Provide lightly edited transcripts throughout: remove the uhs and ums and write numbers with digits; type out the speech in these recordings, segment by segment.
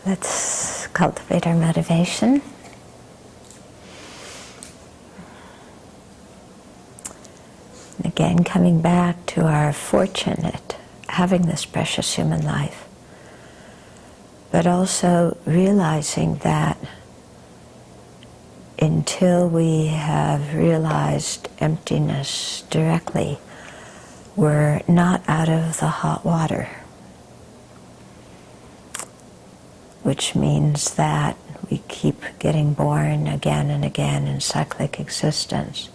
Let's cultivate our motivation. Again, coming back to our fortune at having this precious human life, but also realizing that until we have realized emptiness directly, we're not out of the hot water. Which means that we keep getting born again and again in cyclic existence,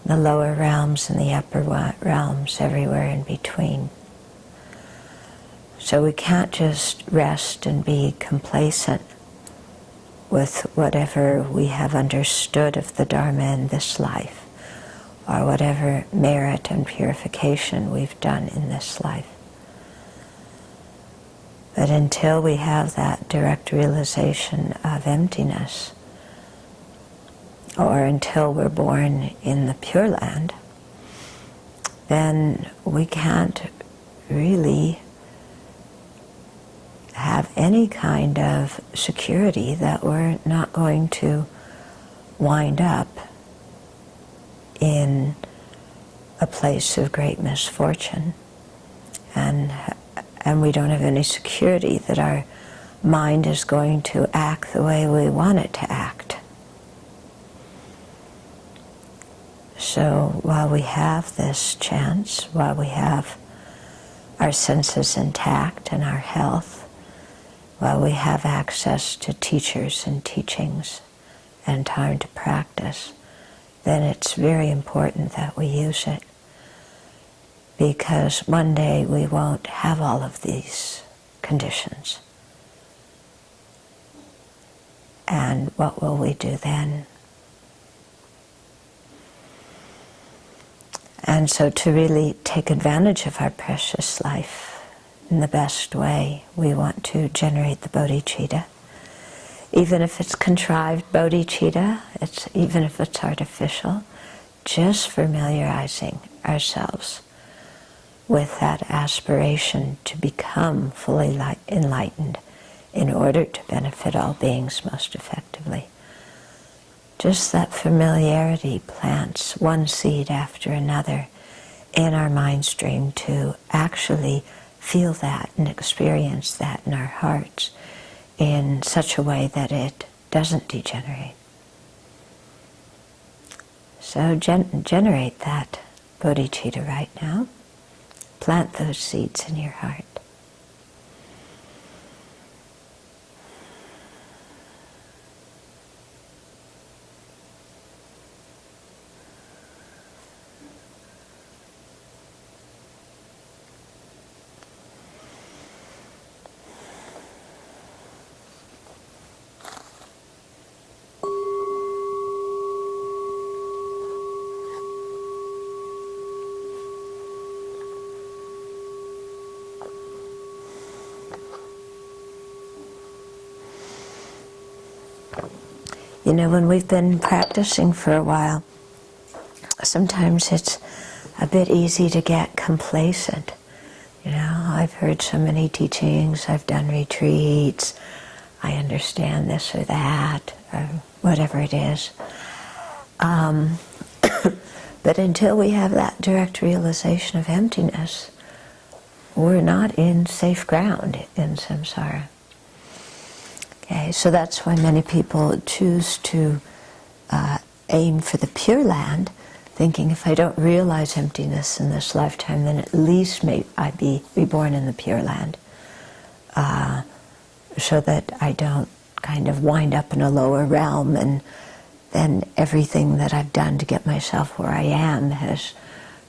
in the lower realms and the upper realms, everywhere in between. So we can't just rest and be complacent with whatever we have understood of the Dharma in this life, or whatever merit and purification we've done in this life. But until we have that direct realization of emptiness, or until we're born in the Pure Land, then we can't really have any kind of security that we're not going to wind up in a place of great misfortune. And we don't have any security that our mind is going to act the way we want it to act. So while we have this chance, while we have our senses intact and our health, while we have access to teachers and teachings and time to practice, then it's very important that we use it. Because one day we won't have all of these conditions. And what will we do then? And so to really take advantage of our precious life in the best way, we want to generate the bodhicitta. Even if it's contrived bodhicitta, even if it's artificial, just familiarizing ourselves with that aspiration to become fully enlightened in order to benefit all beings most effectively. Just that familiarity plants one seed after another in our mind stream to actually feel that and experience that in our hearts in such a way that it doesn't degenerate. So generate that bodhicitta right now. Plant those seeds in your heart. You know, when we've been practicing for a while, sometimes it's a bit easy to get complacent. You know, I've heard so many teachings, I've done retreats, I understand this or that, or whatever it is. But until we have that direct realization of emptiness, we're not in safe ground in samsara. Okay, so that's why many people choose to aim for the Pure Land, thinking if I don't realize emptiness in this lifetime, then at least may I be reborn in the Pure Land, so that I don't kind of wind up in a lower realm and then everything that I've done to get myself where I am has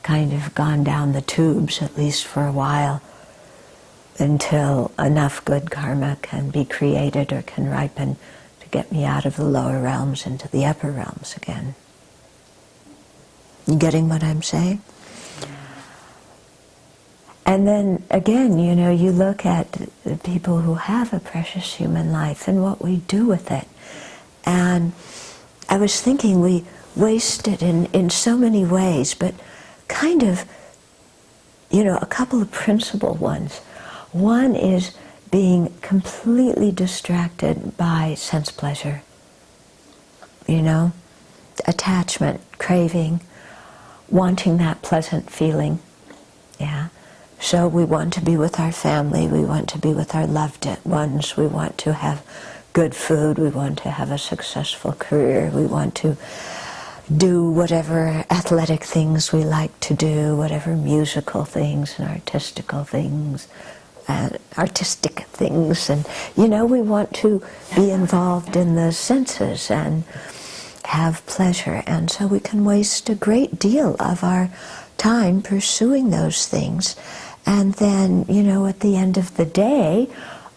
kind of gone down the tubes, at least for a while, until enough good karma can be created or can ripen to get me out of the lower realms into the upper realms again. You getting what I'm saying? And then again, you know, you look at the people who have a precious human life and what we do with it. And I was thinking we waste it in so many ways, but kind of, you know, a couple of principal ones. One is being completely distracted by sense pleasure. You know, attachment, craving, wanting that pleasant feeling. Yeah. So we want to be with our family, we want to be with our loved ones, we want to have good food, we want to have a successful career, we want to do whatever athletic things we like to do, whatever musical things and artistic things, and you know, we want to be involved in the senses and have pleasure, and so we can waste a great deal of our time pursuing those things, and then, you know, at the end of the day,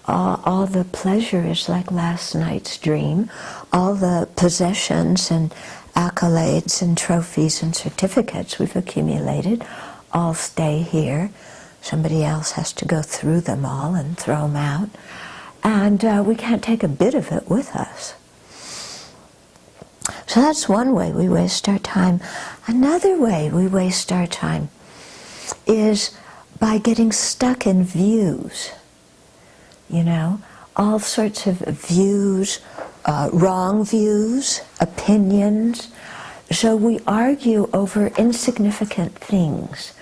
all the pleasure is like last night's dream. All the possessions and accolades and trophies and certificates we've accumulated all stay here. Somebody else has to go through them all and throw them out, and we can't take a bit of it with us. So that's one way we waste our time. Another way we waste our time is by getting stuck in views. You know, all sorts of views, wrong views, opinions. So we argue over insignificant things,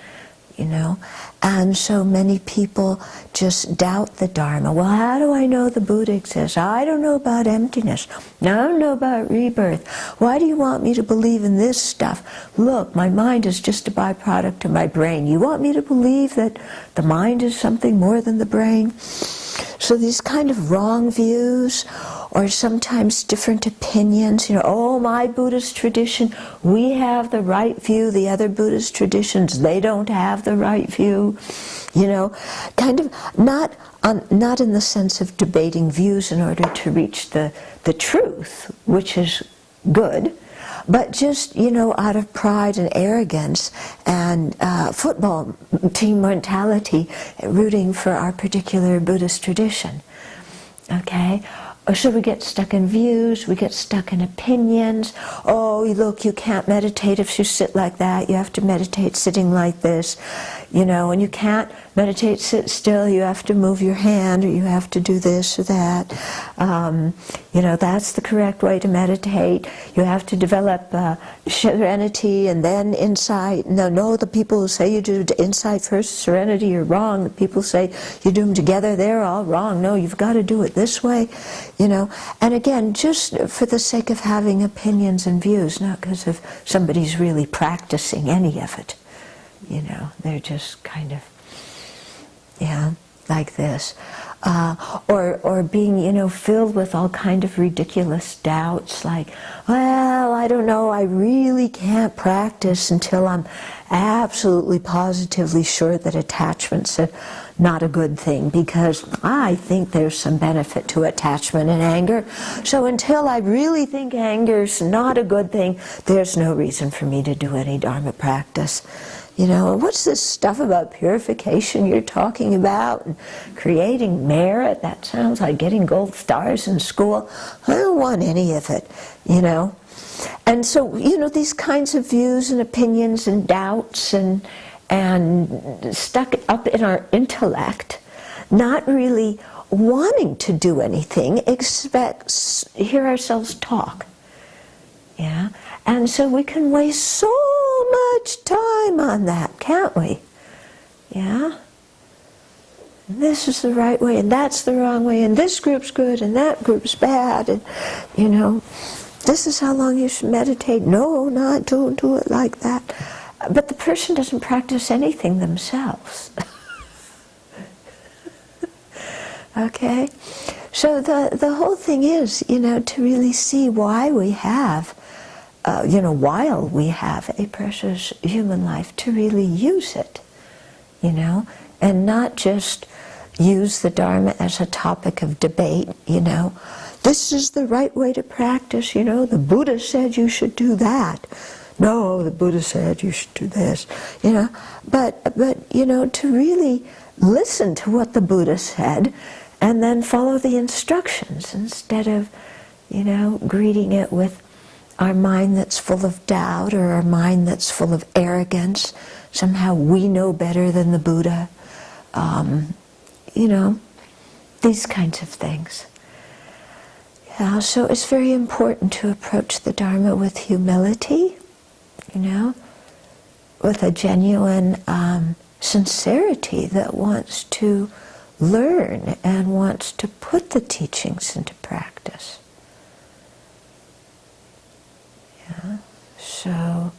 you know. And so many people just doubt the Dharma. Well, how do I know the Buddha exists? I don't know about emptiness. I don't know about rebirth. Why do you want me to believe in this stuff? Look, my mind is just a byproduct of my brain. You want me to believe that the mind is something more than the brain? So these kind of wrong views, or sometimes different opinions, you know, oh, my Buddhist tradition, we have the right view, the other Buddhist traditions, they don't have the right view, you know, kind of not in the sense of debating views in order to reach the truth, which is good, but just, you know, out of pride and arrogance and football team mentality, rooting for our particular Buddhist tradition. Okay? So we get stuck in views, we get stuck in opinions. Oh, look, you can't meditate if you sit like that. You have to meditate sitting like this. You know, and you can't meditate sit still. You have to move your hand, or you have to do this or that. You know, that's the correct way to meditate. You have to develop serenity and then insight. No, the people who say you do insight first, serenity, are wrong. The people say you do them together, they're all wrong. No, you've got to do it this way. You know, and again, just for the sake of having opinions and views, not because of somebody's really practicing any of it. You know, they're just kind of, yeah, like this. Or being, you know, filled with all kind of ridiculous doubts, like, well, I don't know, I really can't practice until I'm absolutely positively sure that attachment's not a good thing, because I think there's some benefit to attachment and anger. So until I really think anger's not a good thing, there's no reason for me to do any Dharma practice. You know, what's this stuff about purification you're talking about? And creating merit? That sounds like getting gold stars in school. I don't want any of it, you know. And so, you know, these kinds of views and opinions and doubts and stuck up in our intellect, not really wanting to do anything except hear ourselves talk. Yeah? And so we can waste so much time on that, can't we? Yeah? This is the right way, and that's the wrong way, and this group's good, and that group's bad, and, you know, this is how long you should meditate. No, don't do it like that. But the person doesn't practice anything themselves. Okay? So the whole thing is, you know, to really see why we have, you know, while we have a precious human life, to really use it, you know, and not just use the Dharma as a topic of debate, you know. This is the right way to practice, you know, the Buddha said you should do that. No, the Buddha said you should do this, you know. But you know, to really listen to what the Buddha said and then follow the instructions instead of, you know, greeting it with our mind that's full of doubt or our mind that's full of arrogance. Somehow we know better than the Buddha. You know, These kinds of things. Yeah, so it's very important to approach the Dharma with humility, with a genuine sincerity that wants to learn and wants to put the teachings into practice. Yeah, so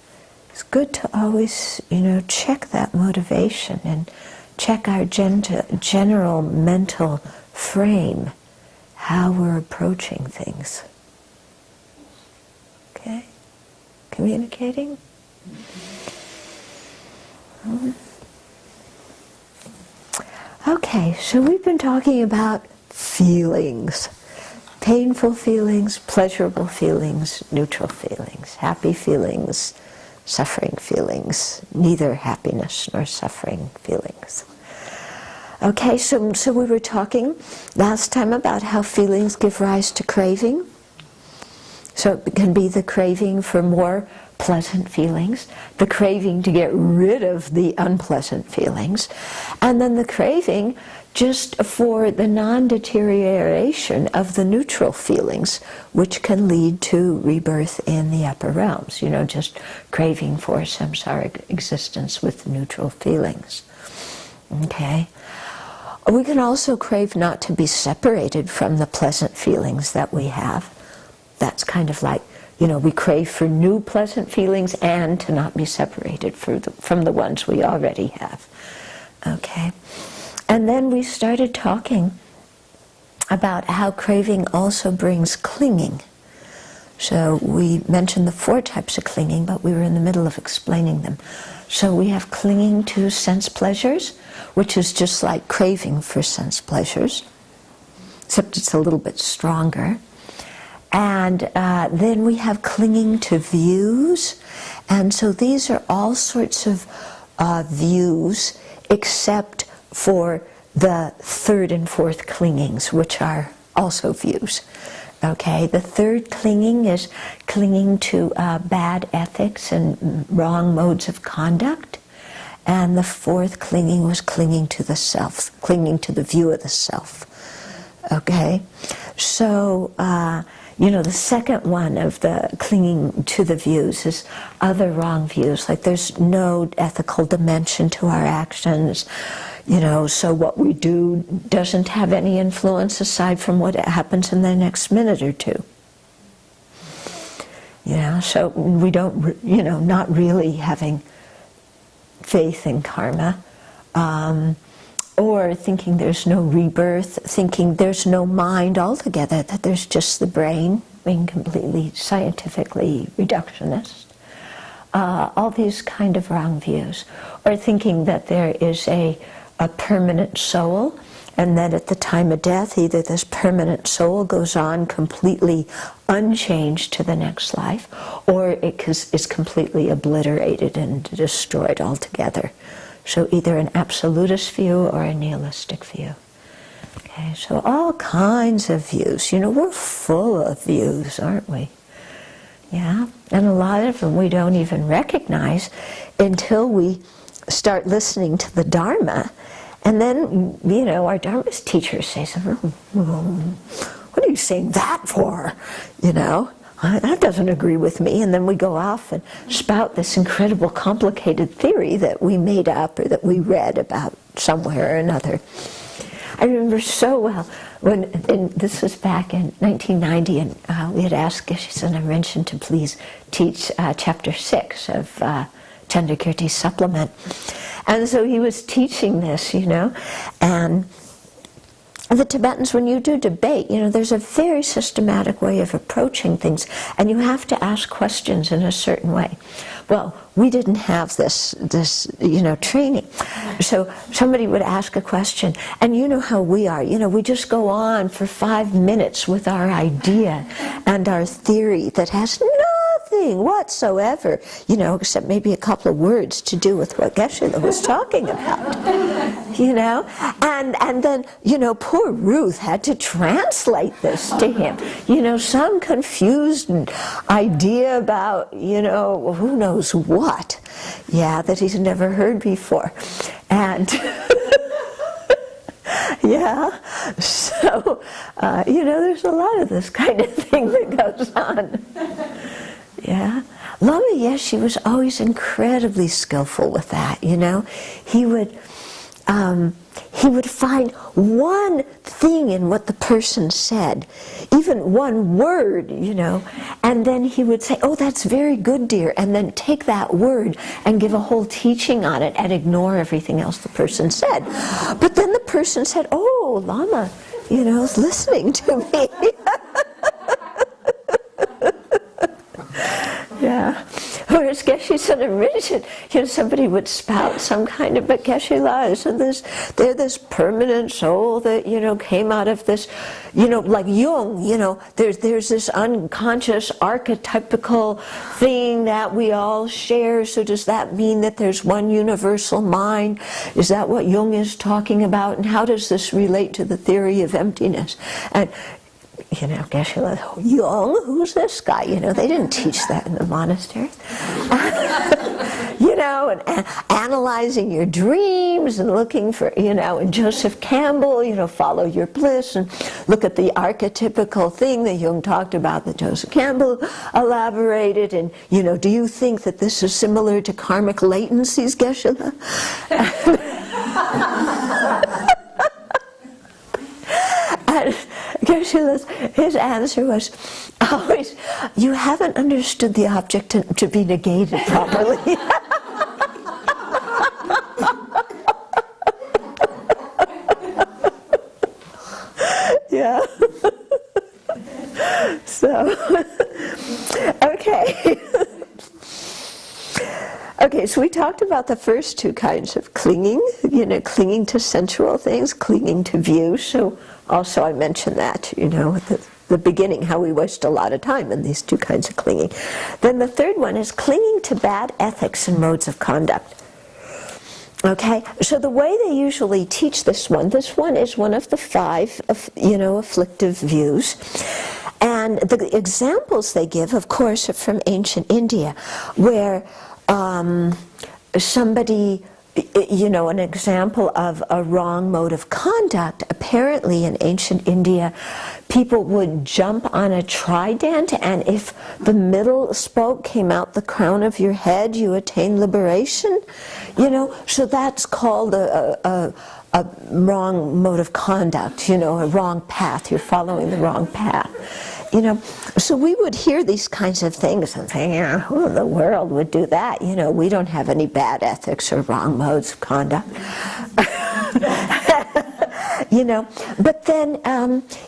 it's good to always, check that motivation and check our general mental frame, how we're approaching things. Okay? Communicating? Okay, so we've been talking about feelings. Painful feelings, pleasurable feelings, neutral feelings, happy feelings, suffering feelings, neither happiness nor suffering feelings. Okay, so we were talking last time about how feelings give rise to craving. So it can be the craving for more pleasant feelings, the craving to get rid of the unpleasant feelings, and then the craving just for the non-deterioration of the neutral feelings, which can lead to rebirth in the upper realms, just craving for samsaric existence with neutral feelings. Okay? We can also crave not to be separated from the pleasant feelings that we have. That's kind of like, we crave for new pleasant feelings and to not be separated from the ones we already have. Okay? And then we started talking about how craving also brings clinging. So we mentioned the 4 types of clinging, but we were in the middle of explaining them. So we have clinging to sense pleasures, which is just like craving for sense pleasures, except it's a little bit stronger. And then we have clinging to views. And so these are all sorts of views except for the 3rd and 4th clingings, which are also views. Okay, the 3rd clinging is clinging to bad ethics and wrong modes of conduct. And the 4th clinging was clinging to the self, clinging to the view of the self. Okay, so the second one of the clinging to the views is other wrong views, like there's no ethical dimension to our actions, so what we do doesn't have any influence aside from what happens in the next minute or two. So we don't, not really having faith in karma, or thinking there's no rebirth, thinking there's no mind altogether, that there's just the brain, being completely scientifically reductionist. All these kind of wrong views. Or thinking that there is a permanent soul, and that at the time of death, either this permanent soul goes on completely unchanged to the next life, or it is completely obliterated and destroyed altogether. So either an absolutist view or a nihilistic view. Okay, so all kinds of views. We're full of views, aren't we? Yeah, and a lot of them we don't even recognize until we start listening to the Dharma. And then, our Dharma's teachers say something, what are you saying that for? That doesn't agree with me. And then we go off and spout this incredible complicated theory that we made up or that we read about somewhere or another. I remember so well and this was back in 1990, and we had asked Geshe Rinchen to please teach chapter 6 of Chandrakirti's supplement. And so he was teaching this, and the Tibetans, when you do debate, there's a very systematic way of approaching things, and you have to ask questions in a certain way. Well, we didn't have this training. So somebody would ask a question, and you know how we are. We just go on for 5 minutes with our idea and our theory that has nothing whatsoever, except maybe a couple of words to do with what Geshe was talking about, And then, poor Ruth had to translate this to him. Some confused idea about, who knows what, that he's never heard before. And Yeah, so, there's a lot of this kind of thing that goes on. Yeah. Lama Yeshe was always incredibly skillful with that, He would find one thing in what the person said, even one word, and then he would say, "Oh, that's very good, dear," and then take that word and give a whole teaching on it and ignore everything else the person said. But then the person said, "Oh, Lama, is listening to me." Yeah. Whereas Geshe-la Rinpoche, somebody would spout some kind of, but Geshe-la isn't they're this permanent soul that, came out of this, like Jung, there's this unconscious archetypical thing that we all share. So does that mean that there's one universal mind? Is that what Jung is talking about? And how does this relate to the theory of emptiness? And Geshe-la, Jung, who's this guy? They didn't teach that in the monasteries. And analyzing your dreams and looking for, and Joseph Campbell, follow your bliss and look at the archetypical thing that Jung talked about that Joseph Campbell elaborated. And, do you think that this is similar to karmic latencies, Geshe-la? And Geshe-la's, his answer was always, "You haven't understood the object to be negated properly." Yeah. So, okay. Okay, so we talked about the first two kinds of clinging, clinging to sensual things, clinging to views. So also I mentioned that, at the beginning, how we waste a lot of time in these two kinds of clinging. Then the third one is clinging to bad ethics and modes of conduct. Okay, so the way they usually teach this one is one of the 5, afflictive views. And the examples they give, of course, are from ancient India, where somebody, an example of a wrong mode of conduct, apparently in ancient India, people would jump on a trident, and if the middle spoke came out the crown of your head, you attain liberation. So that's called a wrong mode of conduct, a wrong path. You're following the wrong path. So we would hear these kinds of things and think, who in the world would do that? We don't have any bad ethics or wrong modes of conduct. But then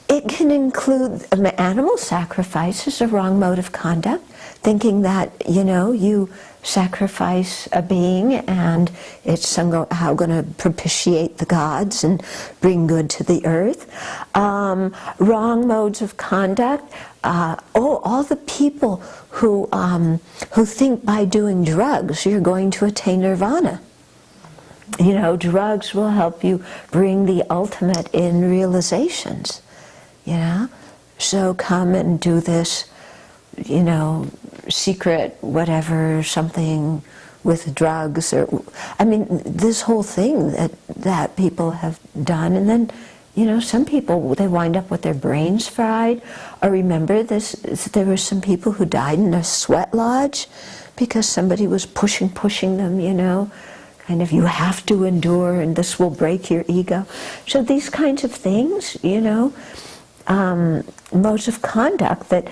it can include animal sacrifice as a wrong mode of conduct, thinking that, you sacrifice a being and it's somehow going to propitiate the gods and bring good to the earth. Wrong modes of conduct. All the people who think by doing drugs you're going to attain nirvana. Drugs will help you bring the ultimate in realizations. So come and do this, secret whatever, something with drugs, or this whole thing that people have done. And then some people, they wind up with their brains fried. Or remember this, there were some people who died in a sweat lodge because somebody was pushing them, kind of, you have to endure and this will break your ego. So these kinds of things, modes of conduct that,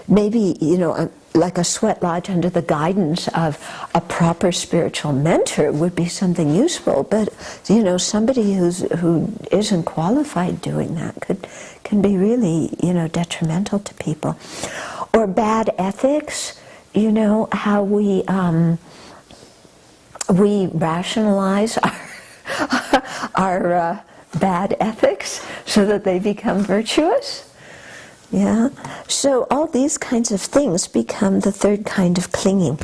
maybe, like a sweat lodge under the guidance of a proper spiritual mentor would be something useful, but, somebody who isn't qualified doing that can be really, detrimental to people. Or bad ethics, how we rationalize our bad ethics so that they become virtuous. Yeah, so all these kinds of things become the third kind of clinging.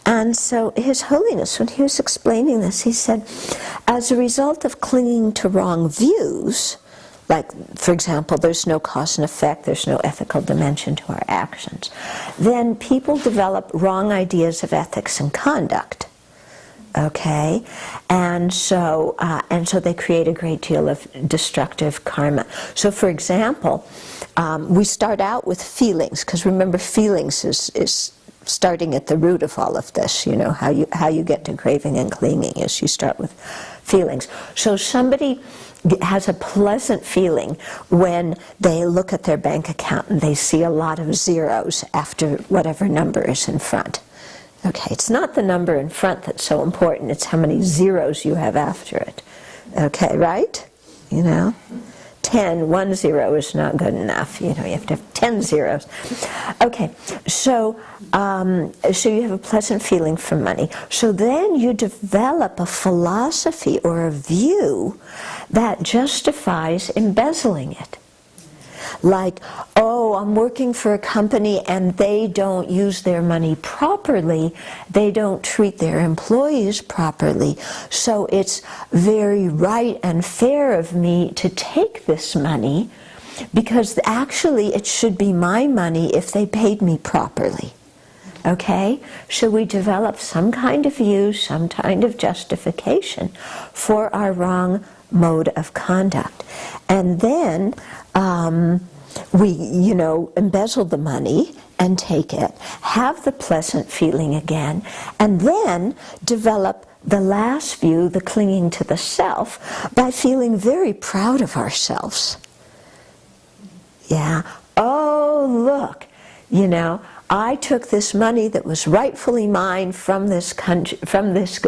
And so His Holiness, when he was explaining this, he said, as a result of clinging to wrong views, like, for example, there's no cause and effect, there's no ethical dimension to our actions, then people develop wrong ideas of ethics and conduct. Okay, and so they create a great deal of destructive karma. So, for example, we start out with feelings, because remember, feelings is starting at the root of all of this. You know, how you get to craving and clinging is you start with feelings. So somebody has a pleasant feeling when they look at their bank account and they see a lot of zeros after whatever number is in front. Okay, it's not the number in front that's so important, it's how many zeros you have after it. Okay, right? You know? 1 0 is not good enough. You know, you have to have 10 zeros. Okay, so you have a pleasant feeling for money. So then you develop a philosophy or a view that justifies embezzling it. Like, oh, I'm working for a company and they don't use their money properly, they don't treat their employees properly, so it's very right and fair of me to take this money because actually it should be my money if they paid me properly. Okay? So we develop some kind of view, some kind of justification for our wrong mode of conduct. And then we, you know, embezzle the money and take it, have the pleasant feeling again, and then develop the last view, the clinging to the self, by feeling very proud of ourselves. Yeah. Oh, look, you know, I took this money that was rightfully mine from this country, from this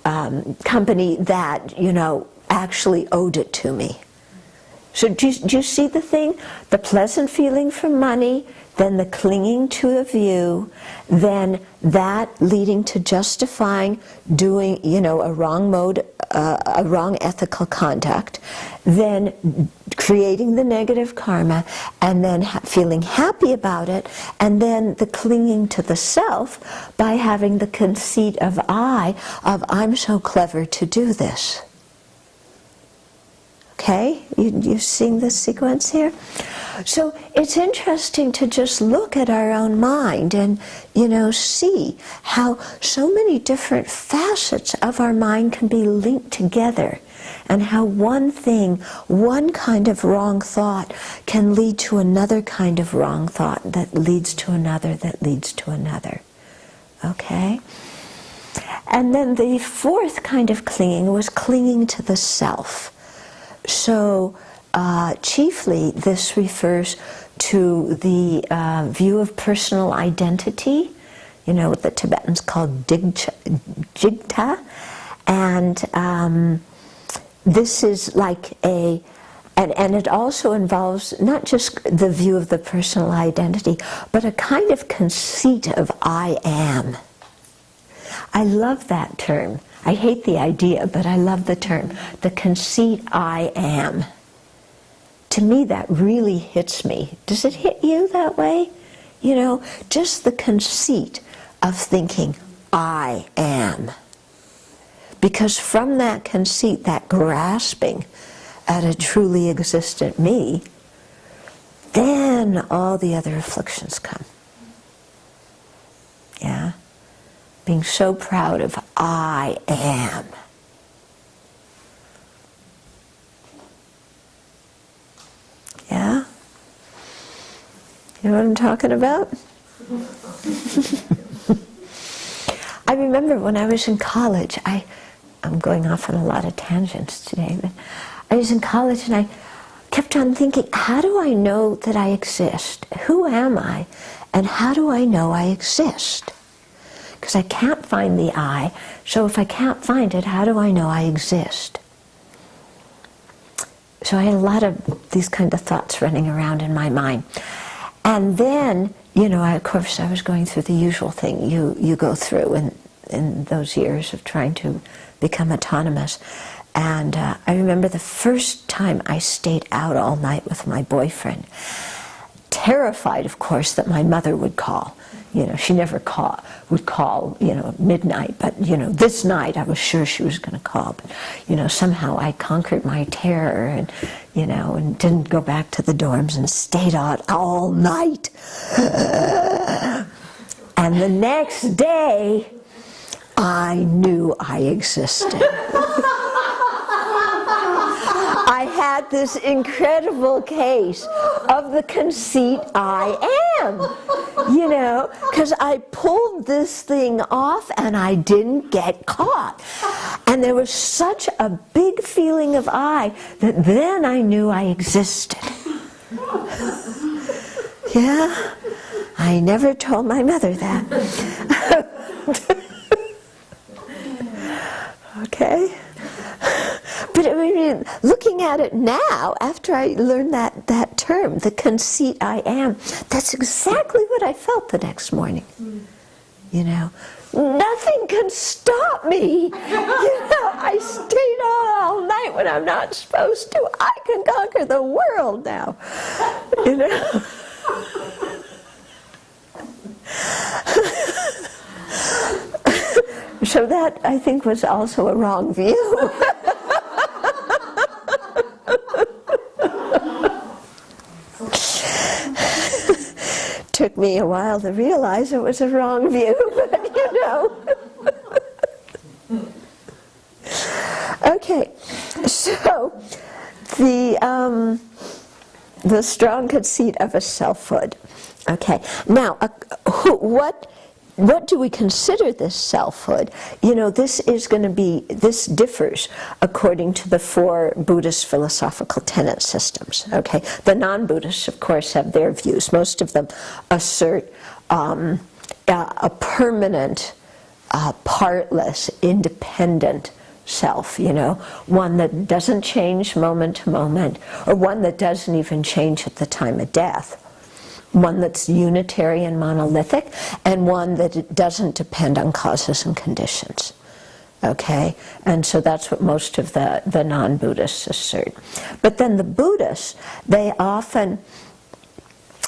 company that, you know, actually owed it to me. So do you see the thing? The pleasant feeling for money, then the clinging to a view, then that leading to justifying doing, you know, a wrong mode, a wrong ethical conduct, then creating the negative karma, and then feeling happy about it, and then the clinging to the self by having the conceit of I'm so clever to do this. Okay, you seeing this sequence here? So it's interesting to just look at our own mind and, you know, see how so many different facets of our mind can be linked together, and how one thing, one kind of wrong thought can lead to another kind of wrong thought that leads to another, that leads to another. Okay? And then the fourth kind of clinging was clinging to the self. So chiefly this refers to the view of personal identity, you know, what the Tibetans call jigta, and this is like and it also involves not just the view of the personal identity, but a kind of conceit of I am. I love that term. I hate the idea, but I love the term. The conceit I am. To me, that really hits me. Does it hit you that way? You know, just the conceit of thinking, I am. Because from that conceit, that grasping at a truly existent me, then all the other afflictions come. Yeah? Being so proud of I am. Yeah? You know what I'm talking about? I remember when I was in college, I'm going off on a lot of tangents today, but I was in college and I kept on thinking, how do I know that I exist? Who am I? And how do I know I exist? Because I can't find the I, so if I can't find it, how do I know I exist? So I had a lot of these kind of thoughts running around in my mind. And then, you know, of course I was going through the usual thing you go through in those years of trying to become autonomous. And I remember the first time I stayed out all night with my boyfriend, terrified, of course, that my mother would call. You know, she never would call, you know, midnight, but, you know, this night I was sure she was going to call. But, you know, somehow I conquered my terror and, you know, and didn't go back to the dorms and stayed out all night. And the next day, I knew I existed. I had this incredible case of the conceit I am, you know, because I pulled this thing off and I didn't get caught. And there was such a big feeling of I that then I knew I existed. Yeah, I never told my mother that. Okay? But I mean, looking at it now, after I learned that term, the conceit I am, that's exactly what I felt the next morning. You know, nothing can stop me. You know, I stayed on all night when I'm not supposed to. I can conquer the world now. You know? So that, I think, was also a wrong view. Took me a while to realize it was a wrong view, but you know. Okay, so the strong conceit of a selfhood. Okay, now what do we consider this selfhood? You know, this differs according to the 4 Buddhist philosophical tenet systems. Okay, the non-Buddhists, of course, have their views. Most of them assert a permanent, partless, independent self, you know, one that doesn't change moment to moment, or one that doesn't even change at the time of death. One that's unitary and monolithic, and one that doesn't depend on causes and conditions. Okay? And so that's what most of the non-Buddhists assert. But then the Buddhists, they often,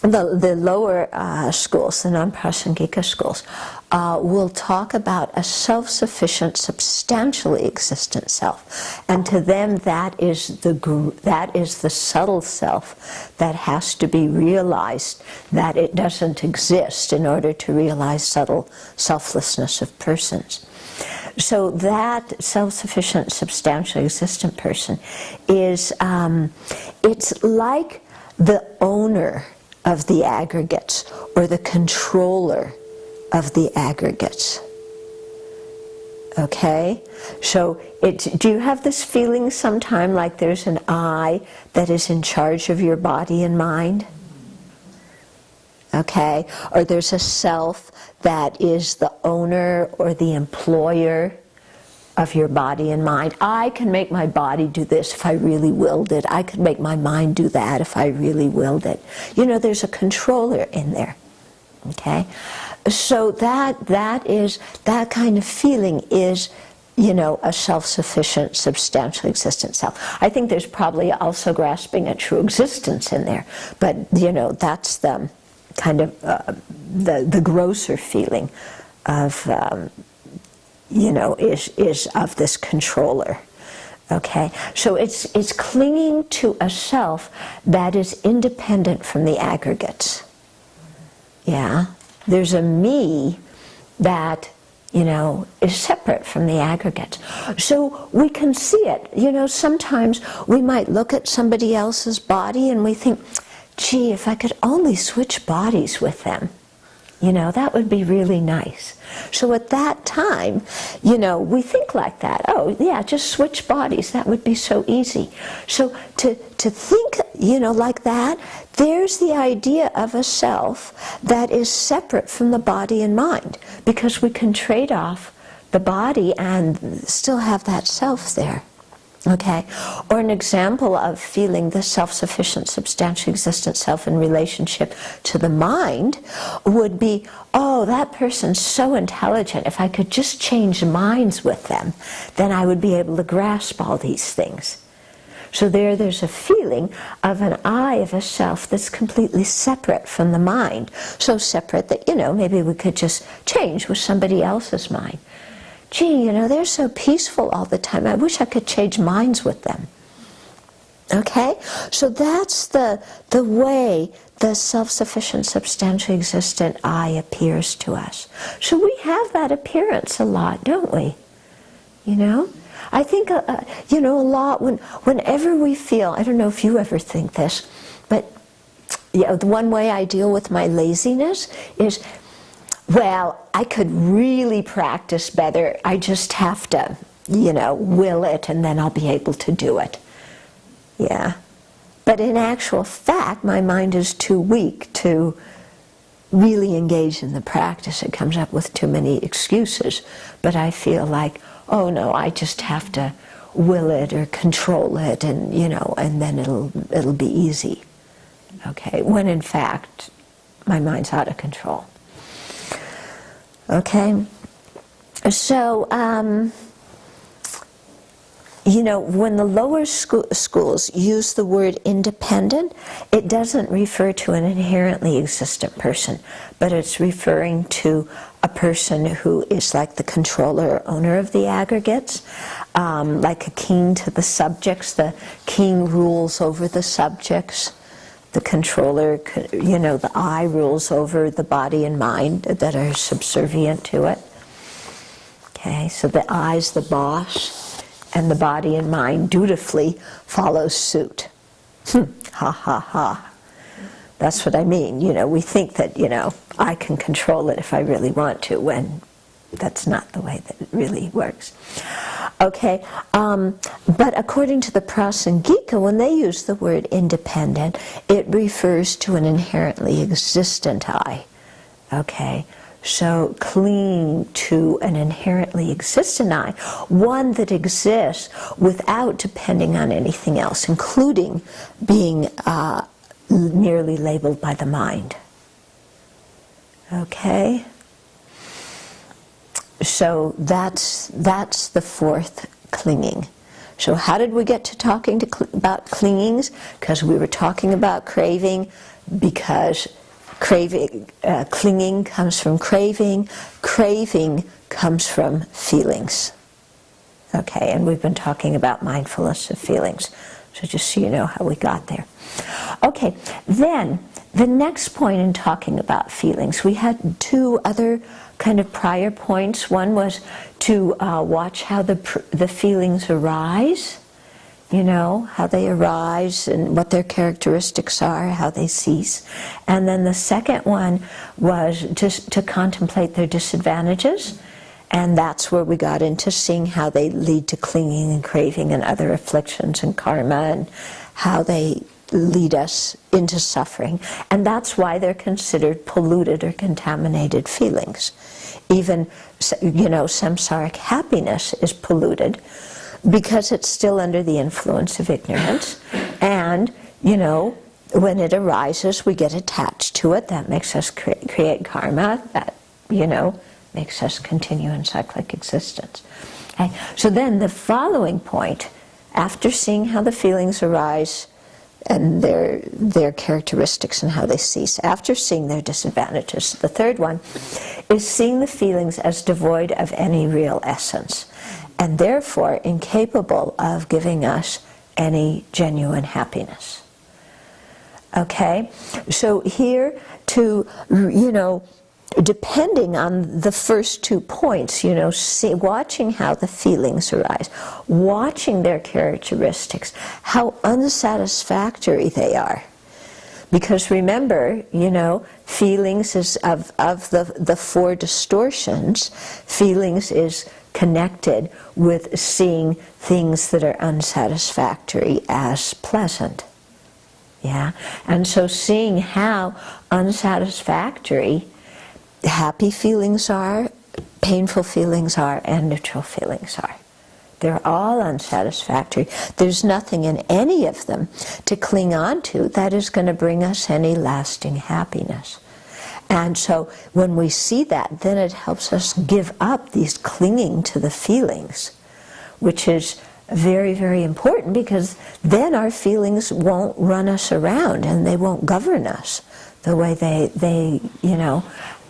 the lower schools, the non-Prasangika schools, will talk about a self-sufficient, substantially existent self. And to them, that is the subtle self that has to be realized, that it doesn't exist in order to realize subtle selflessness of persons. So that self-sufficient, substantially existent person is, it's like the owner of the aggregates, or the controller of the aggregates. Okay? So do you have this feeling sometime like there's an I that is in charge of your body and mind? Okay? Or there's a self that is the owner or the employer of your body and mind. I can make my body do this if I really willed it. I could make my mind do that if I really willed it. You know, there's a controller in there. Okay? So that kind of feeling is, you know, a self-sufficient, substantially existent self. I think there's probably also grasping at true existence in there, but, you know, that's the kind of the grosser feeling of you know, is of this controller. Okay, so it's clinging to a self that is independent from the aggregates. Yeah, there's a me that, you know, is separate from the aggregates. So we can see it. You know, sometimes we might look at somebody else's body and we think, gee, if I could only switch bodies with them, you know, that would be really nice. So at that time, you know, we think like that. Oh, yeah, just switch bodies. That would be so easy. So to think, you know, like that, there's the idea of a self that is separate from the body and mind, because we can trade off the body and still have that self there. Okay, or an example of feeling the self-sufficient, substantially existent self in relationship to the mind would be, oh, that person's so intelligent. If I could just change minds with them, then I would be able to grasp all these things. So there's a feeling of an I, of a self that's completely separate from the mind. So separate that, you know, maybe we could just change with somebody else's mind. Gee, you know, they're so peaceful all the time. I wish I could change minds with them. Okay? So that's the way the self-sufficient, substantially existent I appears to us. So we have that appearance a lot, don't we? You know? I think, you know, a lot whenever we feel, I don't know if you ever think this, but yeah, the one way I deal with my laziness is, well, I could really practice better. I just have to, you know, will it, and then I'll be able to do it. Yeah. But in actual fact, my mind is too weak to really engage in the practice. It comes up with too many excuses. But I feel like, oh no, I just have to will it or control it, and you know, and then it'll be easy. Okay, when in fact my mind's out of control. Okay, so you know, when the lower schools use the word independent, it doesn't refer to an inherently existent person, but it's referring to a person who is like the controller or owner of the aggregates, like a king to the subjects. The king rules over the subjects. The controller, you know, the I rules over the body and mind that are subservient to it. Okay, so the I's the boss, and the body and mind dutifully follows suit. Ha ha ha. That's what I mean. You know, we think that, you know, I can control it if I really want to, when that's not the way that it really works. Okay, but according to the Prasangika, when they use the word independent, it refers to an inherently existent I. Okay, so clinging to an inherently existent I, one that exists without depending on anything else, including being merely labeled by the mind. Okay? So that's the fourth clinging. So how did we get to talking about clingings? Because we were talking about craving, because clinging comes from craving comes from feelings. Okay, and we've been talking about mindfulness of feelings. So just so you know how we got there. Okay, then the next point in talking about feelings, we had two other kind of prior points. One was to watch how the feelings arise, you know, how they arise and what their characteristics are, how they cease. And then the second one was just to contemplate their disadvantages. And that's where we got into seeing how they lead to clinging and craving and other afflictions and karma, and how they lead us into suffering. And that's why they're considered polluted or contaminated feelings. Even, you know, samsaric happiness is polluted because it's still under the influence of ignorance. And, you know, when it arises, we get attached to it. That makes us create karma. That, you know, makes us continue in cyclic existence. Okay? So then the following point, after seeing how the feelings arise and their characteristics and how they cease, after seeing their disadvantages, the third one is seeing the feelings as devoid of any real essence, and therefore incapable of giving us any genuine happiness. Okay? So here, to, you know, depending on the first 2 points, you know, watching how the feelings arise, watching their characteristics, how unsatisfactory they are. Because remember, you know, feelings is of the 4 distortions, feelings is connected with seeing things that are unsatisfactory as pleasant. Yeah? And so seeing how unsatisfactory happy feelings are, painful feelings are, and neutral feelings are. They're all unsatisfactory. There's nothing in any of them to cling on to that is going to bring us any lasting happiness. And so when we see that, then it helps us give up these clinging to the feelings, which is very, very important, because then our feelings won't run us around and they won't govern us the way they you know,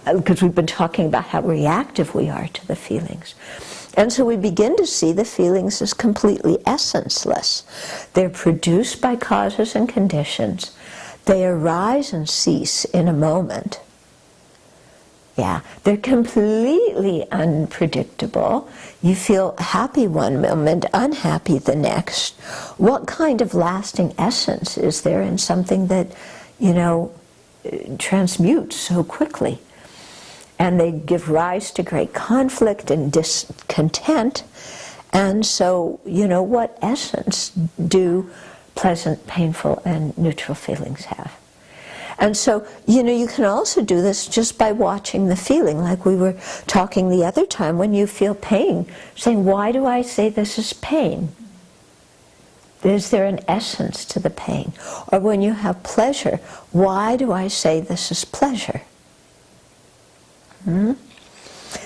because we've been talking about how reactive we are to the feelings. And so we begin to see the feelings as completely essenceless. They're produced by causes and conditions. They arise and cease in a moment. Yeah, they're completely unpredictable. You feel happy one moment, unhappy the next. What kind of lasting essence is there in something that, transmutes so quickly? And they give rise to great conflict and discontent. And so, what essence do pleasant, painful, and neutral feelings have? And so, you can also do this just by watching the feeling, like we were talking the other time when you feel pain, saying, why do I say this is pain? Is there an essence to the pain? Or when you have pleasure, why do I say this is pleasure?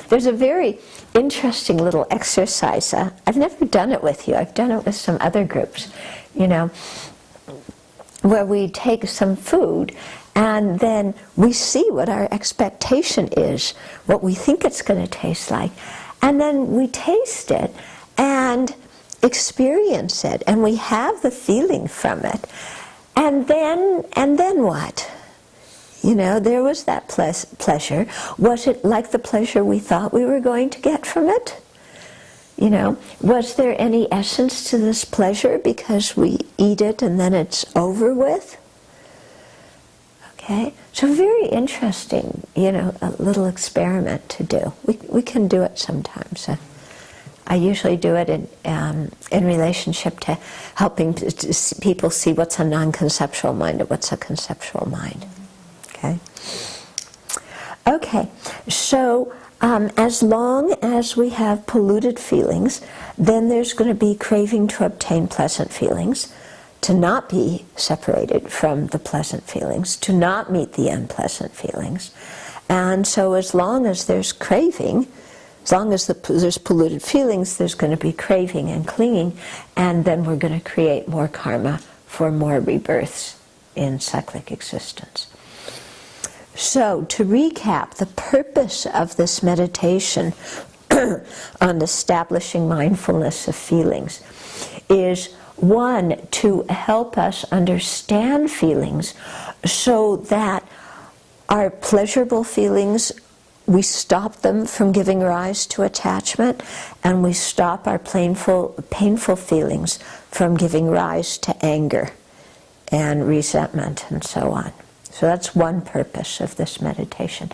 There's a very interesting little exercise. I've never done it with you. I've done it with some other groups, where we take some food and then we see what our expectation is, what we think it's going to taste like, and then we taste it and experience it, and we have the feeling from it, and then what? There was that pleasure. Was it like the pleasure we thought we were going to get from it? Was there any essence to this pleasure because we eat it and then it's over with? Okay, so very interesting, a little experiment to do. We can do it sometimes. I usually do it in relationship to helping people see what's a non-conceptual mind and what's a conceptual mind. Okay, so as long as we have polluted feelings, then there's going to be craving to obtain pleasant feelings, to not be separated from the pleasant feelings, to not meet the unpleasant feelings. And so as long as there's craving, as long as there's polluted feelings, there's going to be craving and clinging, and then we're going to create more karma for more rebirths in cyclic existence. So, to recap, the purpose of this meditation on establishing mindfulness of feelings is, one, to help us understand feelings so that our pleasurable feelings, we stop them from giving rise to attachment, and we stop our painful feelings from giving rise to anger and resentment and so on. So that's one purpose of this meditation.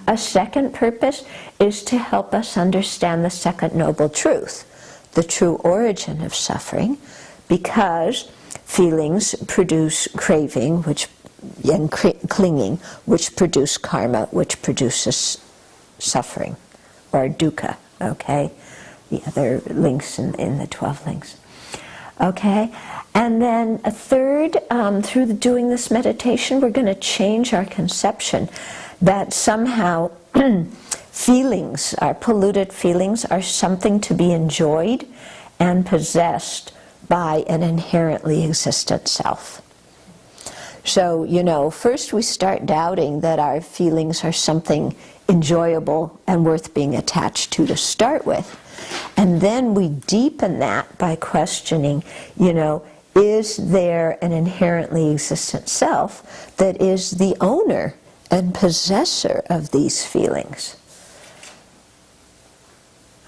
A second purpose is to help us understand the second noble truth, the true origin of suffering, because feelings produce craving and clinging, which produce karma, which produces suffering, or dukkha, okay? The other links in the 12 links. Okay? And then a third, through doing this meditation, we're going to change our conception that somehow feelings, our polluted feelings, are something to be enjoyed and possessed by an inherently existent self. So, first we start doubting that our feelings are something enjoyable and worth being attached to start with. And then we deepen that by questioning, is there an inherently existent self that is the owner and possessor of these feelings?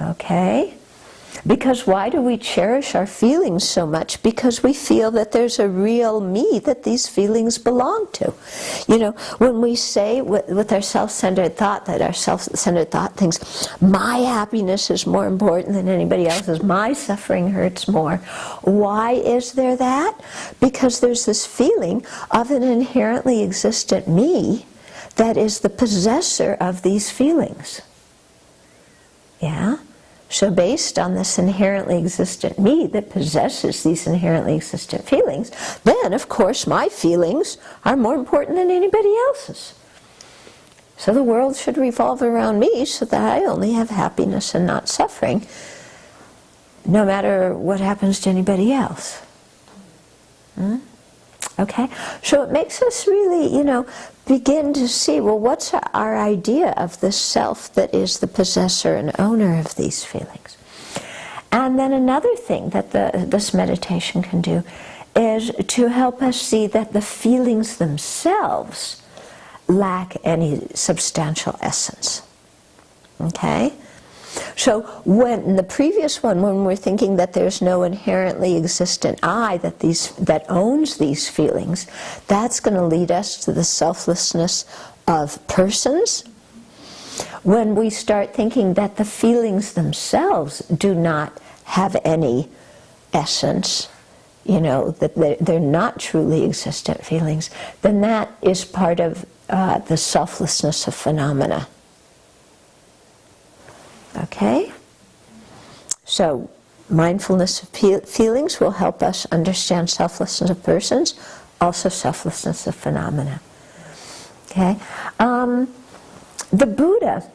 Okay? Because why do we cherish our feelings so much? Because we feel that there's a real me that these feelings belong to. When we say with our self-centered thought that our self-centered thought thinks, my happiness is more important than anybody else's, my suffering hurts more. Why is there that? Because there's this feeling of an inherently existent me that is the possessor of these feelings. Yeah? So based on this inherently existent me that possesses these inherently existent feelings, then of course my feelings are more important than anybody else's. So the world should revolve around me so that I only have happiness and not suffering, no matter what happens to anybody else. Okay? So it makes us really, begin to see, well, what's our idea of the self that is the possessor and owner of these feelings? And then another thing that this meditation can do is to help us see that the feelings themselves lack any substantial essence. Okay? So when the previous one, when we're thinking that there's no inherently existent I that owns these feelings, that's going to lead us to the selflessness of persons. When we start thinking that the feelings themselves do not have any essence, that they're not truly existent feelings, then that is part of the selflessness of phenomena. Okay? So, mindfulness of feelings will help us understand selflessness of persons, also selflessness of phenomena. Okay? The Buddha,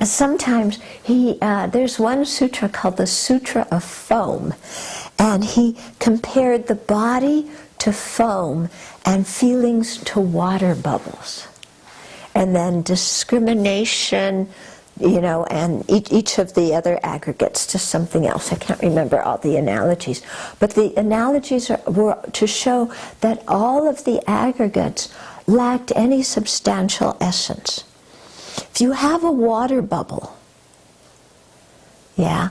sometimes there's one sutra called the Sutra of Foam, and he compared the body to foam and feelings to water bubbles. And then discrimination, and each of the other aggregates to something else. I can't remember all the analogies. But the analogies were to show that all of the aggregates lacked any substantial essence. If you have a water bubble, a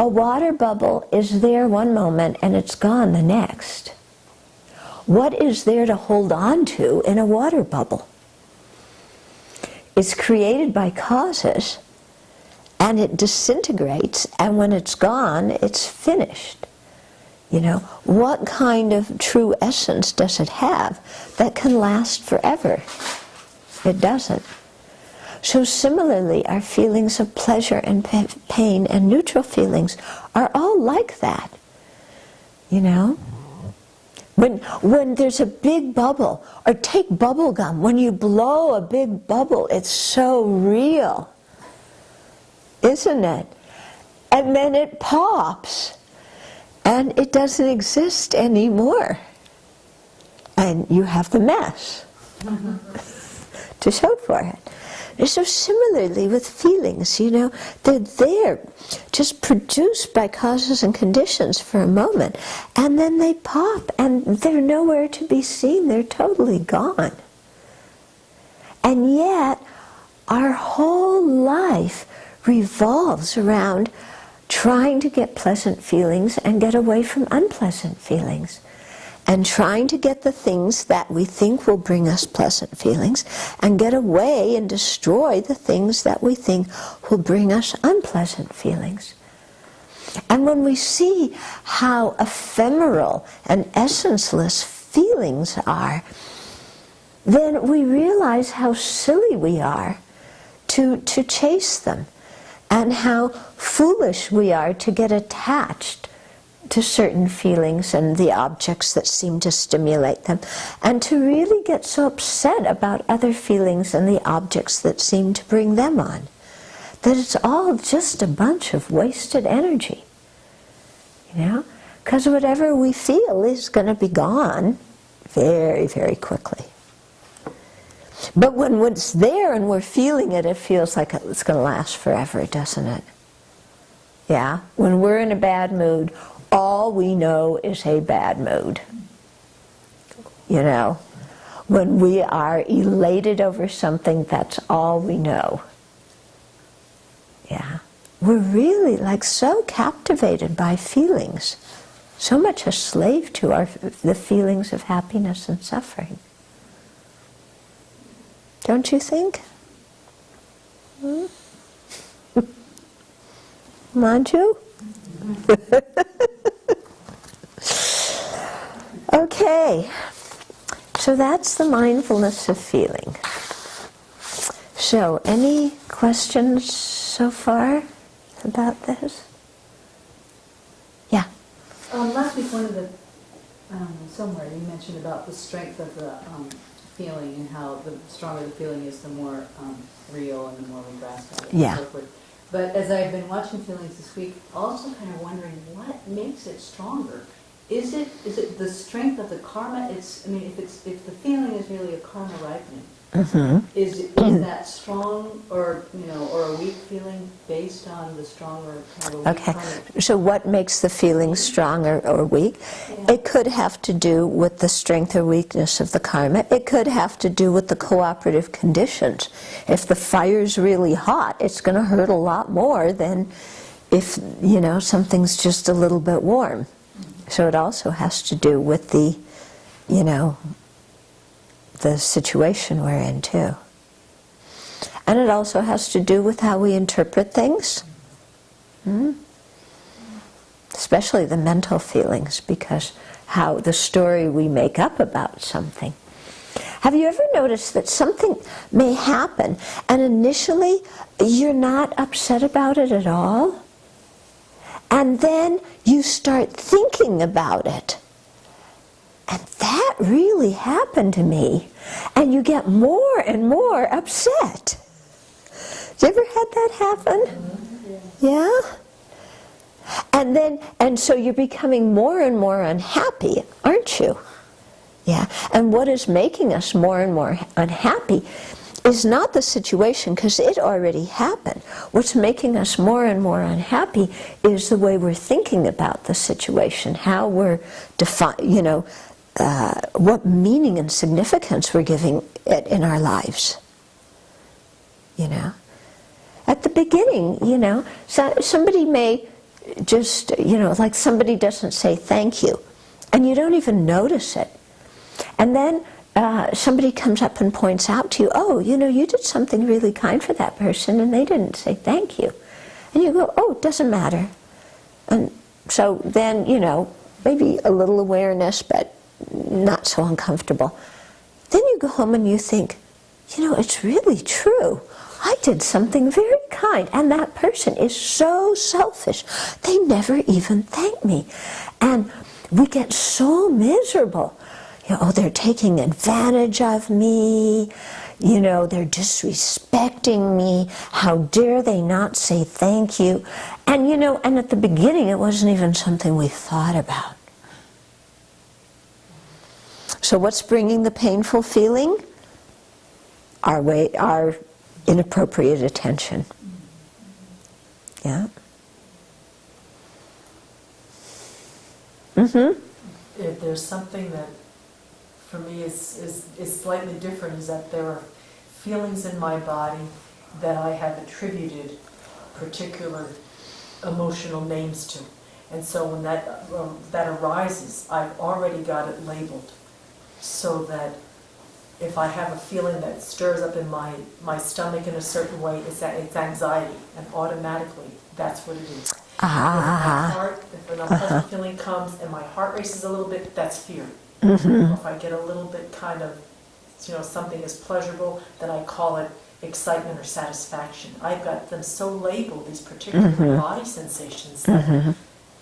water bubble is there one moment and it's gone the next. What is there to hold on to in a water bubble? It's created by causes, and it disintegrates, and when it's gone, it's finished. What kind of true essence does it have that can last forever? It doesn't. So similarly, our feelings of pleasure and pain and neutral feelings are all like that. When there's a big bubble, or take bubble gum, when you blow a big bubble, it's so real, isn't it? And then it pops, and it doesn't exist anymore. And you have the mess to show for it. And so similarly with feelings, they're there, just produced by causes and conditions for a moment, and then they pop, and they're nowhere to be seen. They're totally gone. And yet, our whole life revolves around trying to get pleasant feelings and get away from unpleasant feelings. And trying to get the things that we think will bring us pleasant feelings and get away and destroy the things that we think will bring us unpleasant feelings. And when we see how ephemeral and essenceless feelings are, then we realize how silly we are to chase them, and how foolish we are to get attached to certain feelings and the objects that seem to stimulate them, and to really get so upset about other feelings and the objects that seem to bring them on, that it's all just a bunch of wasted energy. Because whatever we feel is going to be gone very, very quickly. But when it's there and we're feeling it, it feels like it's going to last forever, doesn't it? When we're in a bad mood, all we know is a bad mood. When we are elated over something, that's all we know. We're really so captivated by feelings, so much a slave to the feelings of happiness and suffering. Don't you think? Manju? Okay, so that's the mindfulness of feeling. So, any questions so far about this? Yeah. Last week, somewhere you mentioned about the strength of the feeling, and how the stronger the feeling is, the more real and the more we grasp it. Yeah. And so forth. But as I've been watching feelings this week, also kind of wondering what makes it stronger. Is it the strength of the karma? If the feeling is really a karma ripening, Is that strong or a weak feeling based on the strong or kind of a weak Okay, karmic? so what makes the feeling strong or weak? Yeah. It could have to do with the strength or weakness of the karma. It could have to do with the cooperative conditions. If the fire's really hot, it's going to hurt a lot more than if, something's just a little bit warm. So it also has to do with the situation we're in too. And it also has to do with how we interpret things. Especially the mental feelings, because how the story we make up about something. Have you ever noticed that something may happen and initially you're not upset about it at all? And then you start thinking about it. And that really happened to me. And you get more and more upset. Have you ever had that happen? Yeah? And so you're becoming more and more unhappy, aren't you? Yeah. And what is making us more and more unhappy is not the situation, because it already happened. What's making us more and more unhappy is the way we're thinking about the situation, how we're what meaning and significance we're giving it in our lives. At the beginning, somebody may just, like somebody doesn't say thank you, and you don't even notice it. And then somebody comes up and points out to you, oh, you did something really kind for that person, and they didn't say thank you. And you go, oh, it doesn't matter. And so then, maybe a little awareness, but not so uncomfortable. Then you go home and you think, it's really true. I did something very kind, and that person is so selfish. They never even thank me. And we get so miserable. They're taking advantage of me. They're disrespecting me. How dare they not say thank you? And and at the beginning it wasn't even something we thought about. So what's bringing the painful feeling? Our inappropriate attention. Yeah. If there's something that for me is slightly different, is that there are feelings in my body that I have attributed particular emotional names to. And so when that arises, I've already got it labeled, so that if I have a feeling that stirs up in my stomach in a certain way, it's anxiety, and automatically that's what it is. If an unpleasant feeling comes and my heart races a little bit, that's fear. Or if I get a little bit kind of, something is pleasurable, then I call it excitement or satisfaction. I've got them so labeled, these particular body sensations, that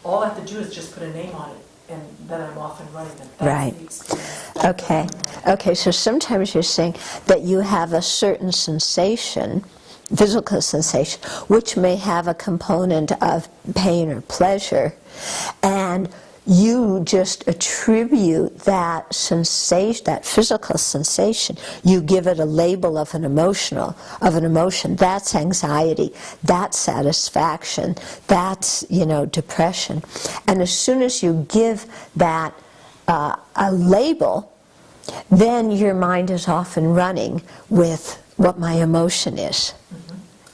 all I have to do is just put a name on it, and then I'm off and running. That's Right. the experience. Okay, so sometimes you're saying that you have a certain sensation, physical sensation, which may have a component of pain or pleasure, and you just attribute that sensation, that physical sensation, you give it a label of an emotion. That's anxiety, that's satisfaction, that's, depression. And as soon as you give that a label, then your mind is off and running with what my emotion is.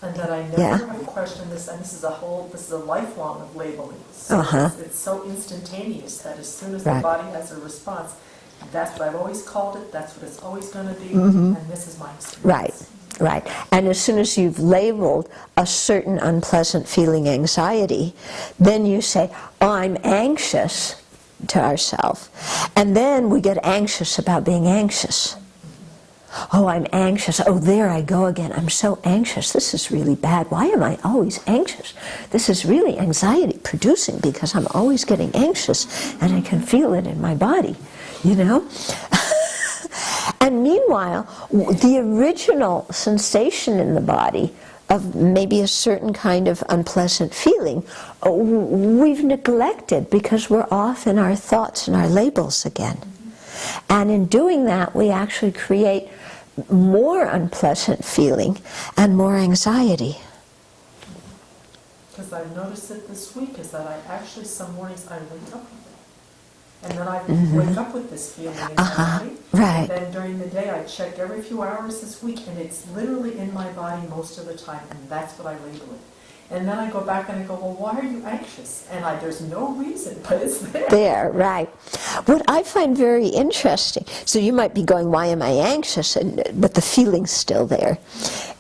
And that I never question this, and this is a lifelong of labeling. So it's so instantaneous that as soon as the body has a response, that's what I've always called it, that's what it's always going to be, and this is my experience. Right. And as soon as you've labeled a certain unpleasant feeling anxiety, then you say, oh, I'm anxious, to ourselves. And then we get anxious about being anxious. Oh, I'm anxious. Oh, there I go again. I'm so anxious. This is really bad. Why am I always anxious? This is really anxiety producing because I'm always getting anxious and I can feel it in my body, And meanwhile, the original sensation in the body of maybe a certain kind of unpleasant feeling, we've neglected because we're off in our thoughts and our labels again. And in doing that, we actually create more unpleasant feeling and more anxiety. Because I've noticed it this week, is that I actually, some mornings I wake up with it. And then I wake up with this feeling anxiety. Right. And then during the day I check every few hours this week, and it's literally in my body most of the time, and that's what I label it. And then I go back and I go, well, why are you anxious? And there's no reason, but it's there. There, right. What I find very interesting, so you might be going, why am I anxious? But the feeling's still there.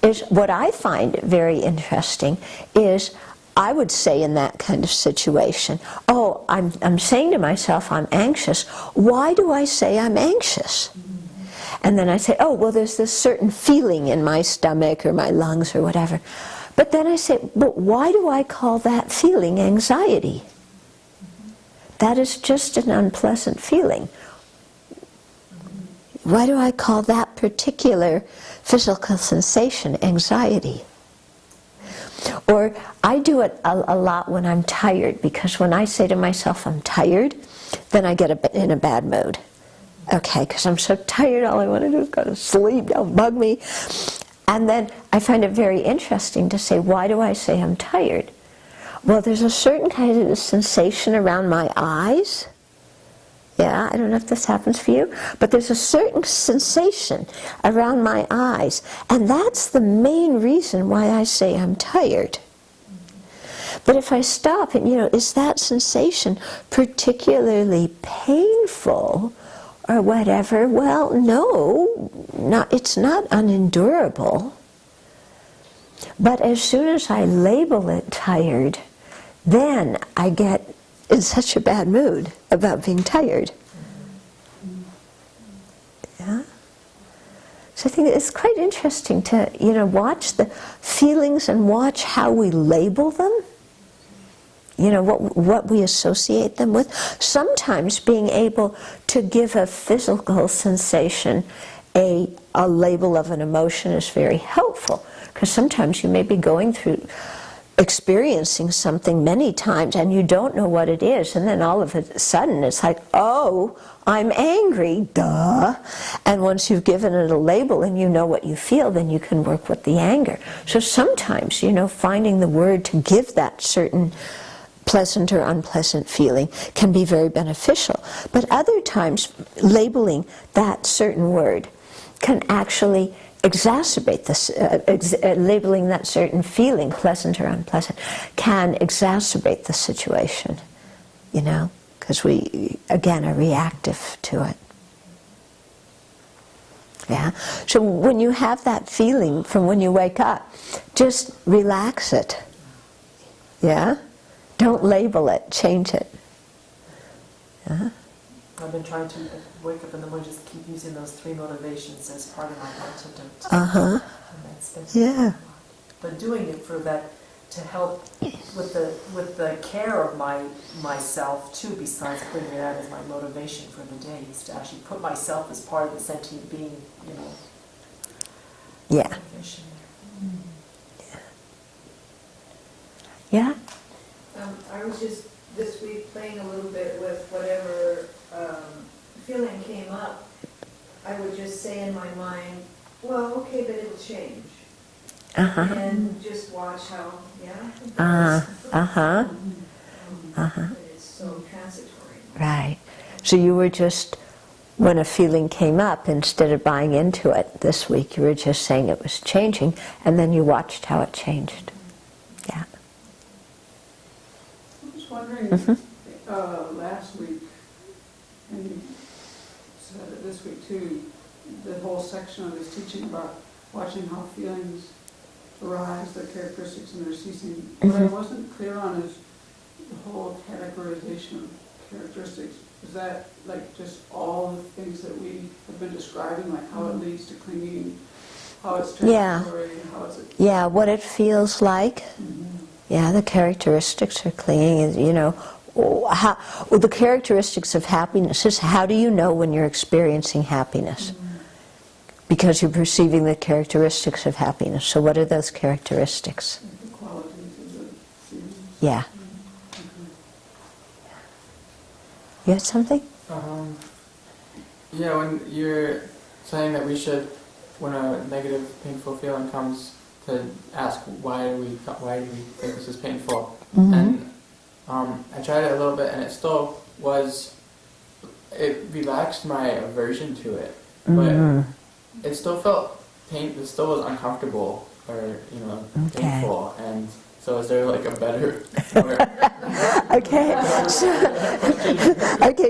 Is what I find very interesting is, I would say in that kind of situation, oh, I'm saying to myself, I'm anxious. Why do I say I'm anxious? And then I say, oh, well, there's this certain feeling in my stomach or my lungs or whatever. But then I say, but why do I call that feeling anxiety? That is just an unpleasant feeling. Why do I call that particular physical sensation anxiety? Or I do it a lot when I'm tired, because when I say to myself I'm tired, then I get in a bad mood. Okay, because I'm so tired, all I want to do is go to sleep, don't bug me. And then I find it very interesting to say, why do I say I'm tired? Well, there's a certain kind of sensation around my eyes. Yeah, I don't know if this happens for you, but there's a certain sensation around my eyes, and that's the main reason why I say I'm tired. But if I stop and, is that sensation particularly painful or whatever? Well, no, it's not unendurable. But as soon as I label it tired, then I get in such a bad mood about being tired. Yeah? So I think it's quite interesting to, watch the feelings and watch how we label them. What we associate them with. Sometimes being able to give a physical sensation a label of an emotion is very helpful, because sometimes you may be going through experiencing something many times and you don't know what it is, and then all of a sudden it's like, oh, I'm angry, duh. And once you've given it a label and you know what you feel, then you can work with the anger. So sometimes, finding the word to give that certain pleasant or unpleasant feeling can be very beneficial. But other times, labeling that certain word can actually exacerbate this, labeling that certain feeling, pleasant or unpleasant, can exacerbate the situation, because we, again, are reactive to it. Yeah? So when you have that feeling from when you wake up, just relax it. Yeah? Don't label it, change it. Yeah? I've been trying to wake up in the morning, just keep using those 3 motivations as part of my antidote. Uh-huh. Yeah. But doing it for that, to help with the care of myself too, besides putting it out as my motivation for the day, is to actually put myself as part of the sentient being, Yeah. motivation. Yeah? I was just this week playing a little bit with whatever feeling came up. I would just say in my mind, well, okay, but it'll change. Uh-huh. And just watch how, it Uh-huh. Uh-huh. but it's so transitory. Right. So you were just, when a feeling came up, instead of buying into it this week, you were just saying it was changing, and then you watched how it changed. Yeah. I was wondering, last week, and you said it this week too, the whole section of this teaching about watching how feelings arise, their characteristics and their ceasing. What I wasn't clear on is the whole categorization of characteristics. Is that like just all the things that we have been describing, like how it leads to clinging, how it's transitory, how it's... Yeah, what it feels like. Yeah, the characteristics of clinging is, the characteristics of happiness is, how do you know when you're experiencing happiness? Because you're perceiving the characteristics of happiness. So what are those characteristics? The qualities of the feelings. Yeah. You had something? Yeah, when you're saying that we should when a negative, painful feeling comes, to ask why do we think this is painful, and I tried it a little bit, and it relaxed my aversion to it, but it still felt it still was uncomfortable or painful, and so is there like a better?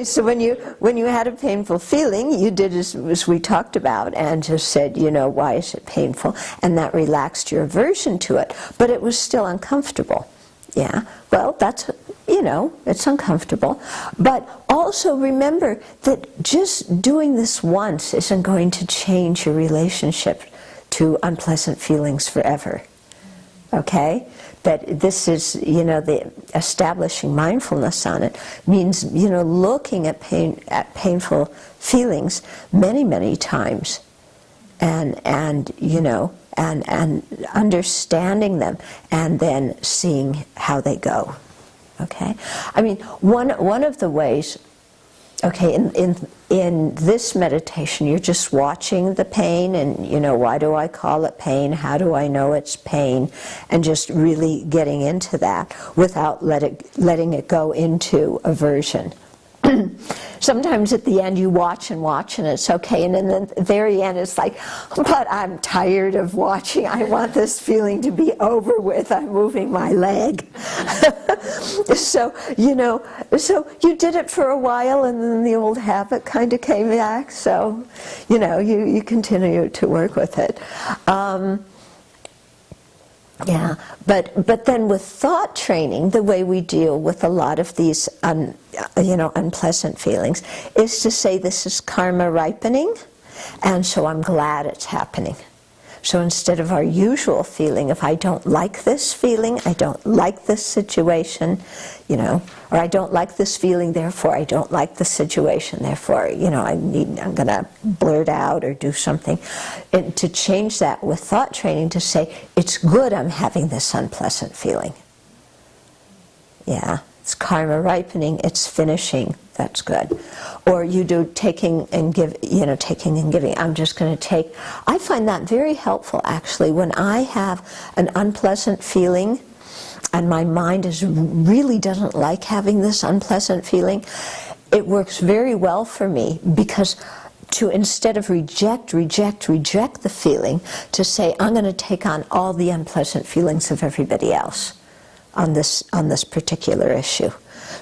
So when you had a painful feeling, you did as we talked about and just said, why is it painful? And that relaxed your aversion to it. But it was still uncomfortable. Yeah, well, that's, it's uncomfortable. But also remember that just doing this once isn't going to change your relationship to unpleasant feelings forever. Okay? That this is, the establishing mindfulness on it means, looking at painful feelings many, many times, and understanding them, and then seeing how they go. Okay? I mean, one of the ways. Okay, in this meditation, you're just watching the pain, and why do I call it pain? How do I know it's pain? And just really getting into that without letting it go into aversion. Sometimes at the end you watch and it's okay, and then at the very end it's like, but I'm tired of watching. I want this feeling to be over with. I'm moving my leg. So you did it for a while, and then the old habit kind of came back. So, you continue to work with it. Yeah, but then with thought training, the way we deal with a lot of these unpleasant feelings is to say, this is karma ripening, and so I'm glad it's happening. So instead of our usual feeling, if I don't like this feeling, I don't like this situation, or I don't like this feeling, therefore I don't like the situation, therefore, I'm going to blurt out or do something. And to change that with thought training to say, it's good I'm having this unpleasant feeling. Yeah, it's karma ripening, it's finishing, that's good. Or you do taking and giving. I'm just going to take. I find that very helpful, actually, when I have an unpleasant feeling and my mind really doesn't like having this unpleasant feeling. It works very well for me, because to, instead of reject the feeling, to say, I'm going to take on all the unpleasant feelings of everybody else on this particular issue.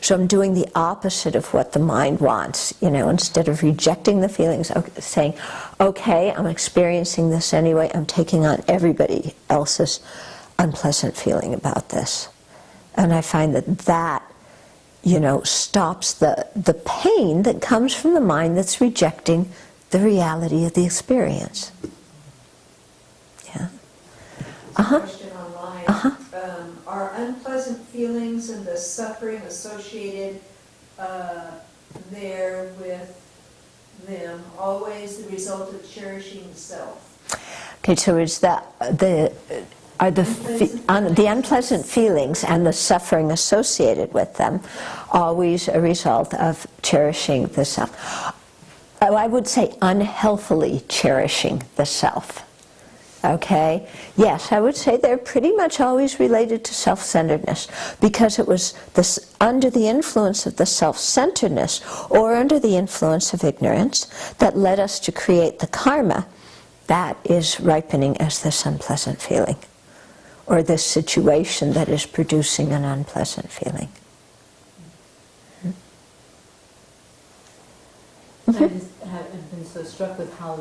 So I'm doing the opposite of what the mind wants, instead of rejecting the feelings, saying, okay, I'm experiencing this anyway, I'm taking on everybody else's unpleasant feeling about this. And I find that stops the pain that comes from the mind that's rejecting the reality of the experience. Yeah. Question online. Are unpleasant feelings and the suffering associated there with them always the result of cherishing the self? Okay, so is that the unpleasant feelings and the suffering associated with them always a result of cherishing the self? I would say unhealthily cherishing the self. Okay? Yes, I would say they're pretty much always related to self-centeredness, because it was under the influence of the self-centeredness or under the influence of ignorance that led us to create the karma that is ripening as this unpleasant feeling, or this situation that is producing an unpleasant feeling. I've been so struck with how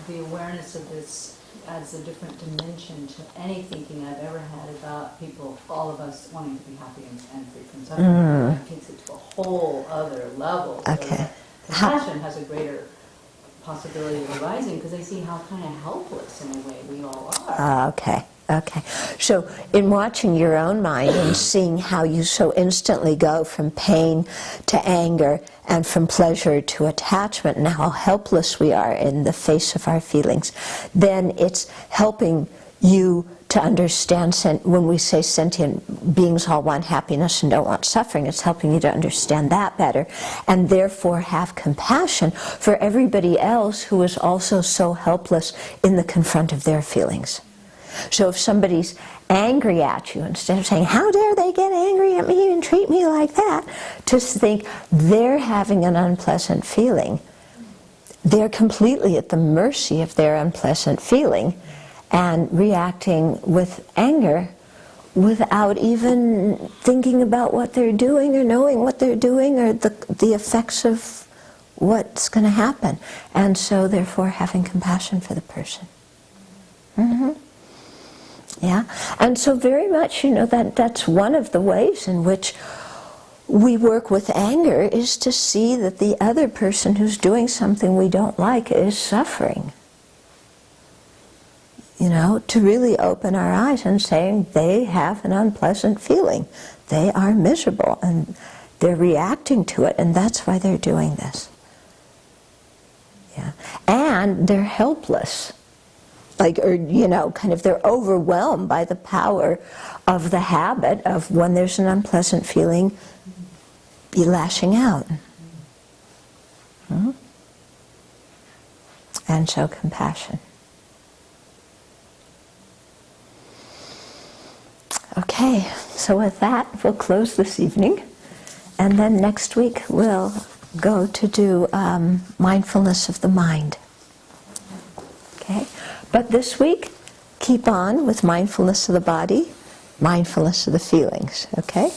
the awareness of this adds a different dimension to any thinking I've ever had about people, all of us wanting to be happy and free from suffering. It takes it to a whole other level. Okay. So compassion has a greater possibility of arising, because I see how kind of helpless in a way we all are. Okay. So in watching your own mind and seeing how you so instantly go from pain to anger and from pleasure to attachment, and how helpless we are in the face of our feelings, then it's helping you to understand when we say sentient beings all want happiness and don't want suffering, it's helping you to understand that better, and therefore have compassion for everybody else who is also so helpless in the confront of their feelings. So if somebody's angry at you, instead of saying, how dare they get angry at me and treat me like that, just think they're having an unpleasant feeling. They're completely at the mercy of their unpleasant feeling and reacting with anger without even thinking about what they're doing or knowing what they're doing or the effects of what's going to happen. And so therefore having compassion for the person. Yeah, and so very much, that's one of the ways in which we work with anger, is to see that the other person who's doing something we don't like is suffering. To really open our eyes and saying they have an unpleasant feeling. They are miserable and they're reacting to it, and that's why they're doing this. Yeah, and they're helpless. They're overwhelmed by the power of the habit of when there's an unpleasant feeling, be lashing out. And show compassion. Okay, so with that, we'll close this evening. And then next week, we'll go to do mindfulness of the mind. Okay? But this week, keep on with mindfulness of the body, mindfulness of the feelings. Okay?